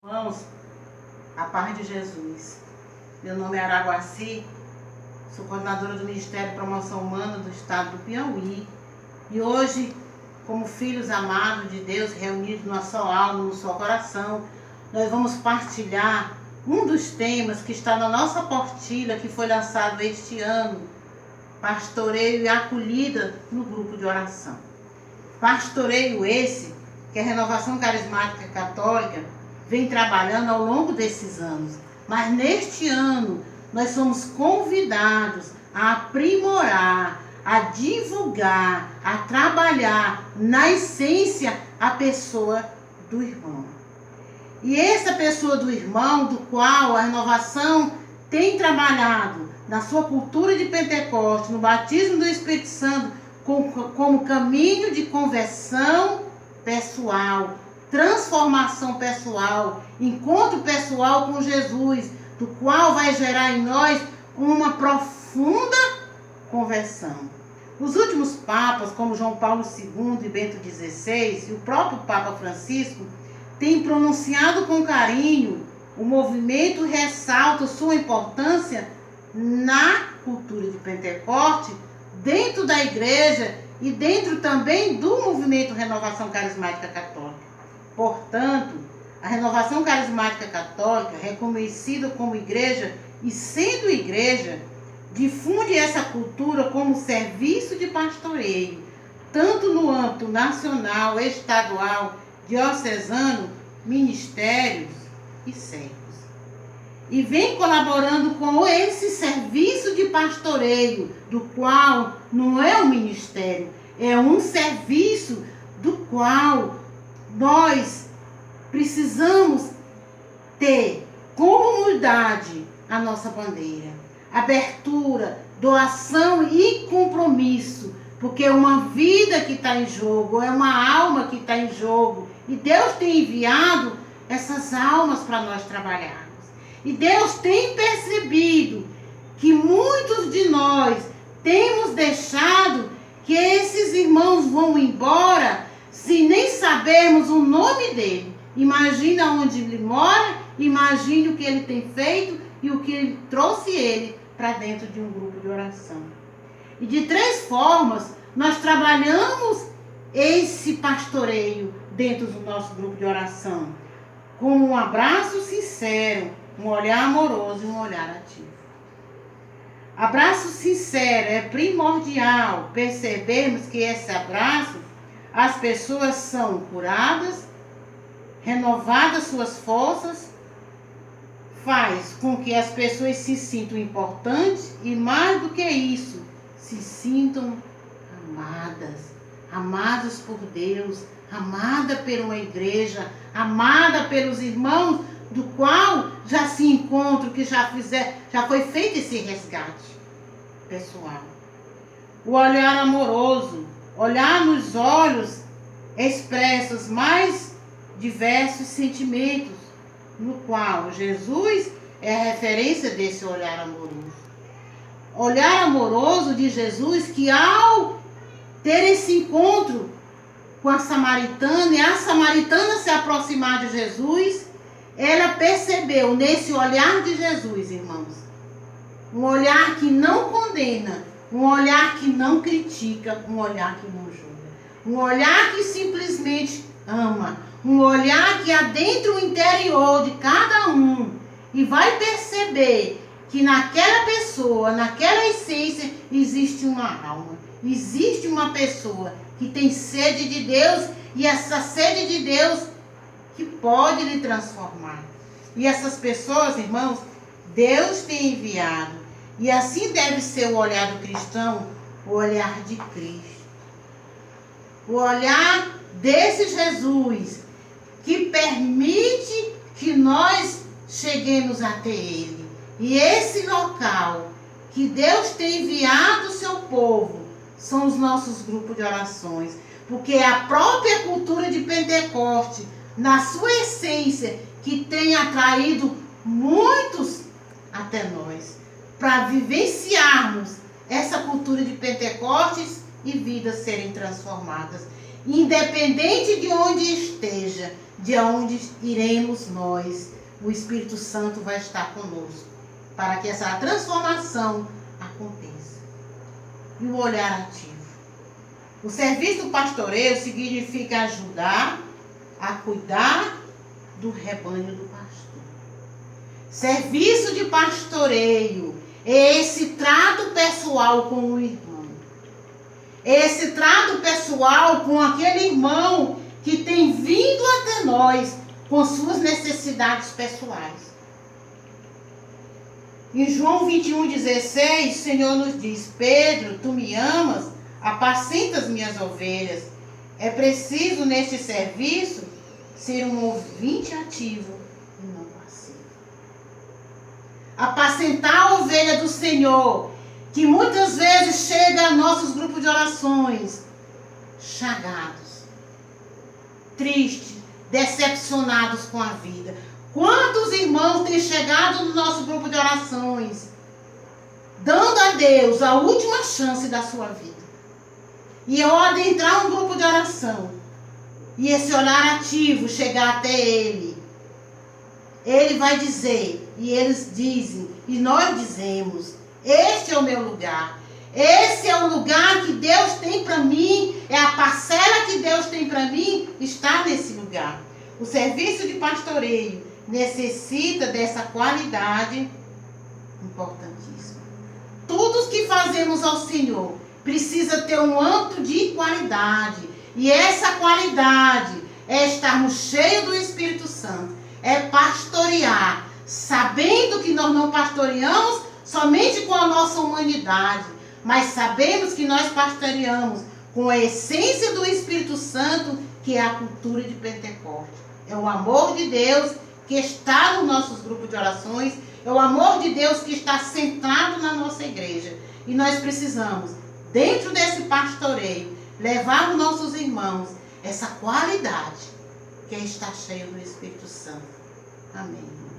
Irmãos, a paz de Jesus. Meu nome é Araguaci, sou coordenadora do Ministério de Promoção Humana do Estado do Piauí. E hoje, como filhos amados de Deus, reunidos numa só alma, num só coração, nós vamos partilhar um dos temas que está na nossa portilha, que foi lançado este ano, pastoreio e acolhida no grupo de oração. Pastoreio esse, que a Renovação Carismática Católica vem trabalhando ao longo desses anos. Mas neste ano, nós somos convidados a aprimorar, a divulgar, a trabalhar na essência a pessoa do irmão. E essa pessoa do irmão, do qual a renovação tem trabalhado na sua cultura de Pentecostes, no batismo do Espírito Santo, como caminho de conversão pessoal, transformação pessoal, encontro pessoal com Jesus, do qual vai gerar em nós uma profunda conversão. Os últimos papas, como João Paulo II e Bento XVI, e o próprio Papa Francisco, têm pronunciado com carinho. O movimento ressalta sua importância na cultura de Pentecostes, dentro da igreja e dentro também do movimento Renovação Carismática Católica. Portanto, a Renovação Carismática Católica, reconhecida como igreja e sendo igreja, difunde essa cultura como serviço de pastoreio, tanto no âmbito nacional, estadual, diocesano, ministérios e servos. E vem colaborando com esse serviço de pastoreio, do qual não é um ministério, é um serviço do qual nós precisamos ter como unidade a nossa bandeira, abertura, doação e compromisso, porque é uma vida que está em jogo, é uma alma que está em jogo, e Deus tem enviado essas almas para nós trabalharmos. E Deus tem percebido que muitos de nós temos deixado que esses irmãos vão embora se nem sabermos o nome dele. Imagina onde ele mora, imagine o que ele tem feito e o que ele trouxe ele para dentro de um grupo de oração. E de 3 formas nós trabalhamos esse pastoreio dentro do nosso grupo de oração. Com um abraço sincero, um olhar amoroso e um olhar ativo. Abraço sincero é primordial percebermos que esse abraço, as pessoas são curadas, renovadas suas forças, faz com que as pessoas se sintam importantes e, mais do que isso, se sintam amadas por Deus, amada por uma igreja, amada pelos irmãos, do qual já se encontra, que já foi feito esse resgate pessoal. O olhar amoroso, olhar nos olhos, expressa os mais diversos sentimentos, no qual Jesus é a referência desse olhar amoroso. Olhar amoroso de Jesus, que ao ter esse encontro com a samaritana, e a samaritana se aproximar de Jesus, ela percebeu nesse olhar de Jesus, irmãos, um olhar que não condena, um olhar que não critica, um olhar que não julga, um olhar que simplesmente ama, um olhar que adentra o interior de cada um e vai perceber que naquela pessoa, naquela essência, existe uma alma, existe uma pessoa que tem sede de Deus, e essa sede de Deus que pode lhe transformar. E essas pessoas, irmãos, Deus tem enviado. E assim deve ser o olhar do cristão, o olhar de Cristo. O olhar desse Jesus que permite que nós cheguemos até Ele. E esse local que Deus tem enviado o seu povo são os nossos grupos de orações. Porque é a própria cultura de Pentecostes, na sua essência, que tem atraído muitos até nós, para vivenciarmos essa cultura de Pentecostes e vidas serem transformadas. Independente de onde esteja, de onde iremos nós, o Espírito Santo vai estar conosco, para que essa transformação aconteça. E o olhar ativo. O serviço do pastoreio significa ajudar a cuidar do rebanho do pastor. Serviço de pastoreio é esse trato pessoal com o irmão. Esse trato pessoal com aquele irmão que tem vindo até nós com suas necessidades pessoais. Em João 21,16, o Senhor nos diz: Pedro, tu me amas, apacenta as minhas ovelhas. É preciso neste serviço ser um ouvinte ativo e não passivo. Apacentar a ovelha do Senhor, que muitas vezes chega a nossos grupos de orações chagados, tristes, decepcionados com a vida. Quantos irmãos têm chegado no nosso grupo de orações, dando a Deus a última chance da sua vida? E ao adentrar um grupo de oração, e esse olhar ativo chegar até ele, ele vai dizer, e eles dizem, e nós dizemos: este é o meu lugar. Esse é o lugar que Deus tem para mim, é a parcela que Deus tem para mim, está nesse lugar. O serviço de pastoreio necessita dessa qualidade importantíssima. Tudo que fazemos ao Senhor precisa ter um âmbito de qualidade. E essa qualidade é estarmos cheios do Espírito Santo. É pastorear, sabendo que nós não pastoreamos somente com a nossa humanidade, mas sabemos que nós pastoreamos com a essência do Espírito Santo, que é a cultura de Pentecostes. É o amor de Deus que está nos nossos grupos de orações, é o amor de Deus que está centrado na nossa igreja. E nós precisamos, dentro desse pastoreio, levar aos nossos irmãos essa qualidade que é estar cheio do Espírito Santo. Amém, irmãos.